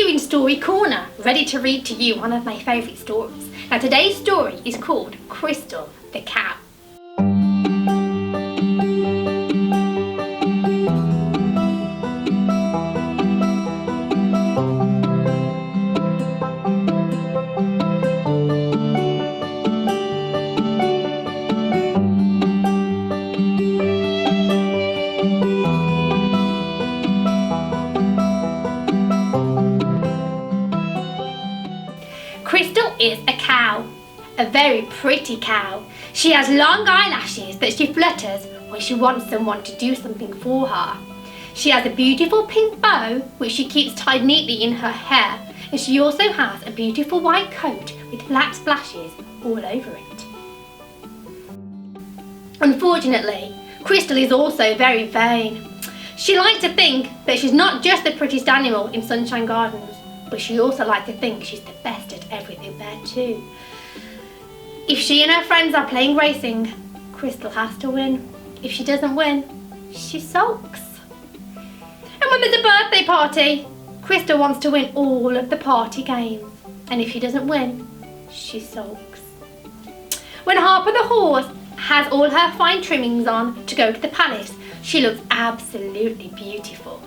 you in Story Corner, ready to read to you one of my favourite stories. Now today's story is called Crystal the Cow. Crystal is a cow, a very pretty cow. She has long eyelashes that she flutters when she wants someone to do something for her. She has a beautiful pink bow which she keeps tied neatly in her hair, and she also has a beautiful white coat with black splashes all over it. Unfortunately, Crystal is also very vain. She likes to think that she's not just the prettiest animal in Sunshine Gardens, but she also likes to think she's the best at everything there too. If she and her friends are playing racing, Crystal has to win. If she doesn't win, she sulks. And when there's a birthday party, Crystal wants to win all of the party games. And if she doesn't win, she sulks. When Harper the horse has all her fine trimmings on to go to the palace, she looks absolutely beautiful.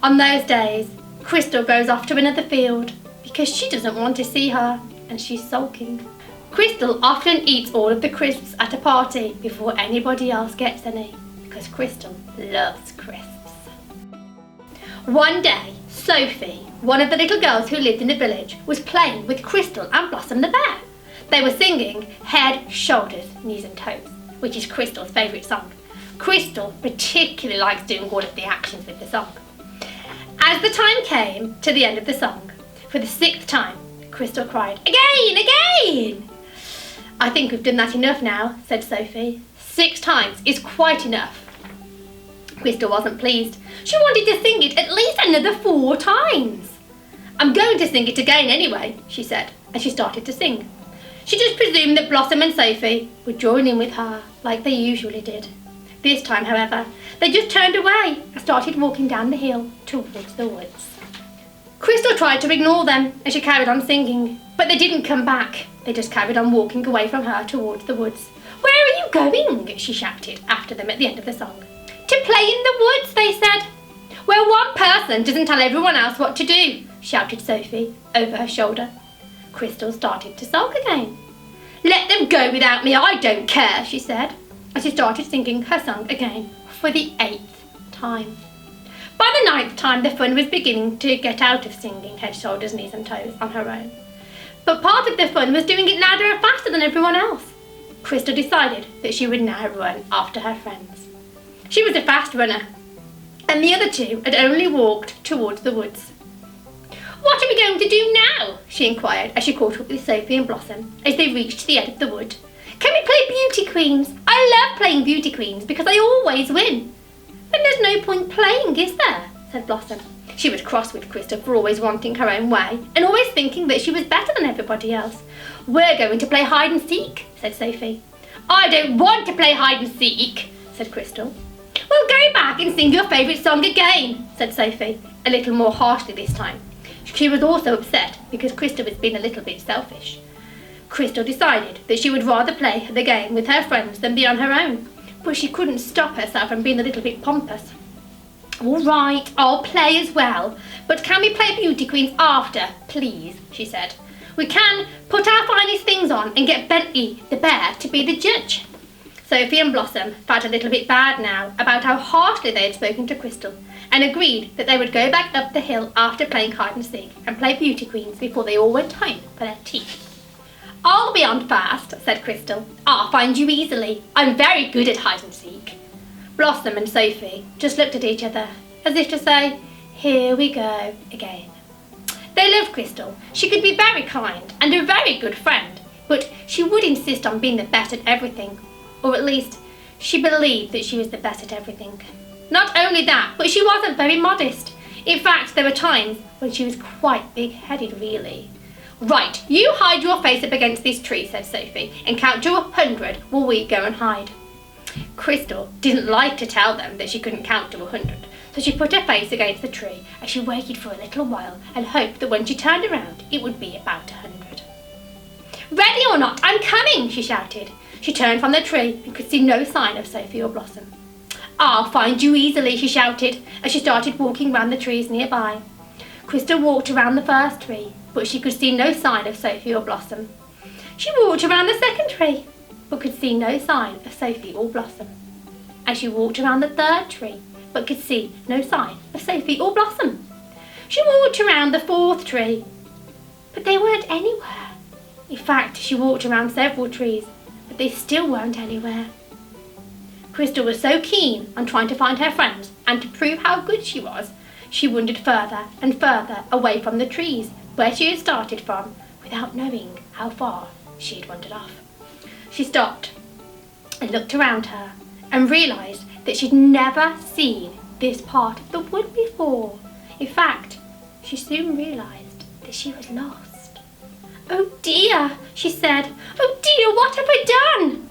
On those days, Crystal goes off to another field because she doesn't want to see her and she's sulking. Crystal often eats all of the crisps at a party before anybody else gets any because Crystal loves crisps. One day, Sophie, one of the little girls who lived in the village, was playing with Crystal and Blossom the bear. They were singing Head, Shoulders, Knees and Toes, which is Crystal's favourite song. Crystal particularly likes doing all of the actions with the song. As the time came to the end of the song, for the 6th time, Crystal cried, "Again, again!" "I think we've done that enough now," said Sophie. 6 times is quite enough. Crystal wasn't pleased. She wanted to sing it at least another 4 times. "I'm going to sing it again anyway," she said, and she started to sing. She just presumed that Blossom and Sophie would join in with her like they usually did. This time, however, they just turned away and started walking down the hill towards the woods. Crystal tried to ignore them and she carried on singing, but they didn't come back. They just carried on walking away from her towards the woods. "Where are you going?" she shouted after them at the end of the song. "To play in the woods," they said. "Where one person doesn't tell everyone else what to do," shouted Sophie over her shoulder. Crystal started to sulk again. "Let them go without me, I don't care," she said, and she started singing her song again for the 8th time. By the 9th time, the fun was beginning to get out of singing Head, Shoulders, Knees and Toes on her own. But part of the fun was doing it louder and faster than everyone else. Crystal decided that she would now run after her friends. She was a fast runner, and the other 2 had only walked towards the woods. "What are we going to do now?" she inquired as she caught up with Sophie and Blossom as they reached the edge of the wood. "Can we play Beauty Queens? I love playing Beauty Queens because I always win." "Then there's no point playing, is there?" said Blossom. She was cross with Crystal for always wanting her own way and always thinking that she was better than everybody else. "We're going to play hide and seek," said Sophie. "I don't want to play hide and seek," said Crystal. "Well, go back and sing your favourite song again," said Sophie, a little more harshly this time. She was also upset because Crystal was being a little bit selfish. Crystal decided that she would rather play the game with her friends than be on her own, but she couldn't stop herself from being a little bit pompous. "All right, I'll play as well, but can we play Beauty Queens after, please?" she said. "We can put our finest things on and get Bentley the bear to be the judge." Sophie and Blossom felt a little bit bad now about how harshly they had spoken to Crystal, and agreed that they would go back up the hill after playing hide and seek and play Beauty Queens before they all went home for their tea. "I'll be on first," said Crystal. "I'll find you easily. I'm very good at hide and seek." Blossom and Sophie just looked at each other as if to say, "Here we go again." They loved Crystal. She could be very kind and a very good friend, but she would insist on being the best at everything, or at least she believed that she was the best at everything. Not only that, but she wasn't very modest. In fact, there were times when she was quite big-headed, really. "Right, you hide your face up against this tree," said Sophie, "and count to 100 while we go and hide." Crystal didn't like to tell them that she couldn't count to 100, So she put her face against the tree as she waited for a little while and hoped that when she turned around it would be about 100. "Ready or not, I'm coming," she shouted. She turned from the tree and could see no sign of Sophie or Blossom. "I'll find you easily," she shouted as she started walking round the trees nearby. Crystal walked around the first tree, but she could see no sign of Sophie or Blossom. She walked around the second tree, but could see no sign of Sophie or Blossom. And she walked around the third tree, but could see no sign of Sophie or Blossom. She walked around the fourth tree, but they weren't anywhere. In fact, she walked around several trees, but they still weren't anywhere. Crystal was so keen on trying to find her friends and to prove how good she was, she wandered further and further away from the trees where she had started from without knowing how far she had wandered off. She stopped and looked around her and realised that she'd never seen this part of the wood before. In fact, she soon realised that she was lost. "Oh dear," she said. "Oh dear, what have I done?"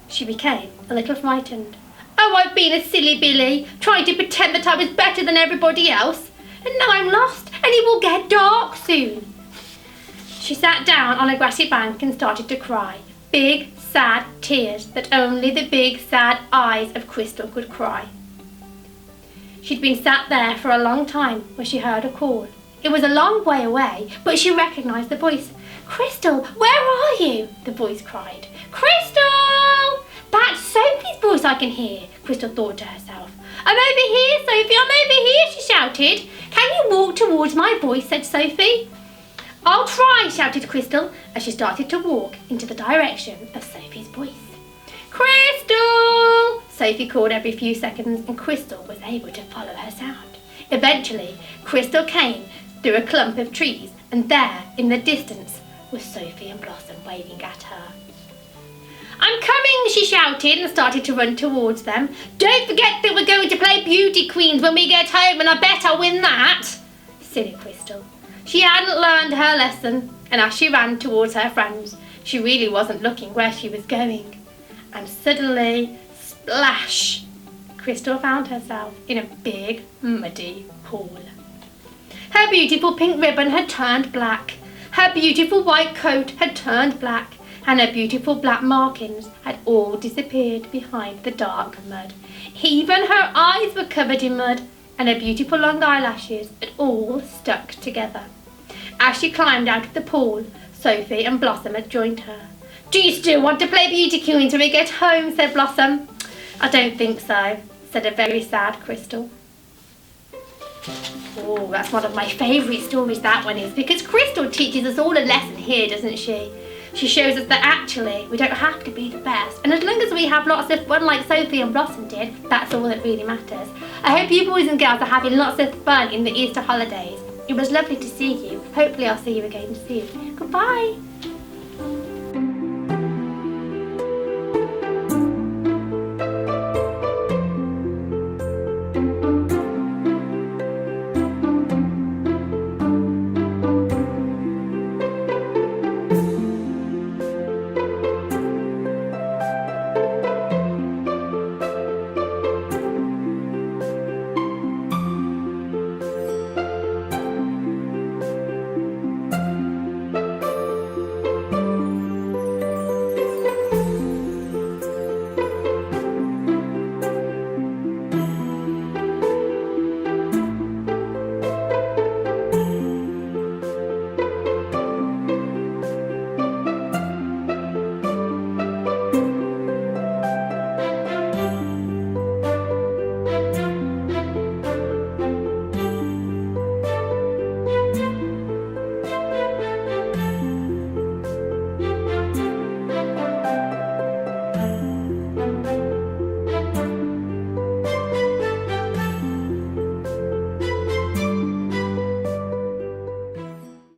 She became a little frightened. "Oh, I've been a silly Billy, trying to pretend that I was better than everybody else, and now I'm lost and it will get dark soon." She sat down on a grassy bank and started to cry, big, sad tears that only the big, sad eyes of Crystal could cry. She'd been sat there for a long time when she heard a call. It was a long way away, but she recognised the voice. "Crystal, where are you?" the voice cried. "Crystal! That's Sophie's voice I can hear," Crystal thought to herself. "I'm over here, Sophie, I'm over here," she shouted. "Can you walk towards my voice?" said Sophie. "I'll try," shouted Crystal as she started to walk into the direction of Sophie's voice. "Crystal!" Sophie called every few seconds and Crystal was able to follow her sound. Eventually, Crystal came through a clump of trees and there, in the distance, was Sophie and Blossom waving at her. "I'm coming," she shouted and started to run towards them. "Don't forget that we're going to play Beauty Queens when we get home and I bet I'll win that." Silly Crystal. She hadn't learned her lesson, and as she ran towards her friends, she really wasn't looking where she was going. And suddenly, splash! Crystal found herself in a big, muddy pool. Her beautiful pink ribbon had turned black. Her beautiful white coat had turned black, and her beautiful black markings had all disappeared behind the dark mud. Even her eyes were covered in mud, and her beautiful long eyelashes had all stuck together. As she climbed out of the pool, Sophie and Blossom had joined her. "Do you still want to play Beauty Queens when we get home?" said Blossom. "I don't think so," said a very sad Crystal. Oh, that's one of my favourite stories, that one is, because Crystal teaches us all a lesson here, doesn't she? She shows us that actually we don't have to be the best, and as long as we have lots of fun like Sophie and Blossom did, that's all that really matters. I hope you boys and girls are having lots of fun in the Easter holidays. It was lovely to see you. Hopefully I'll see you again soon. Goodbye.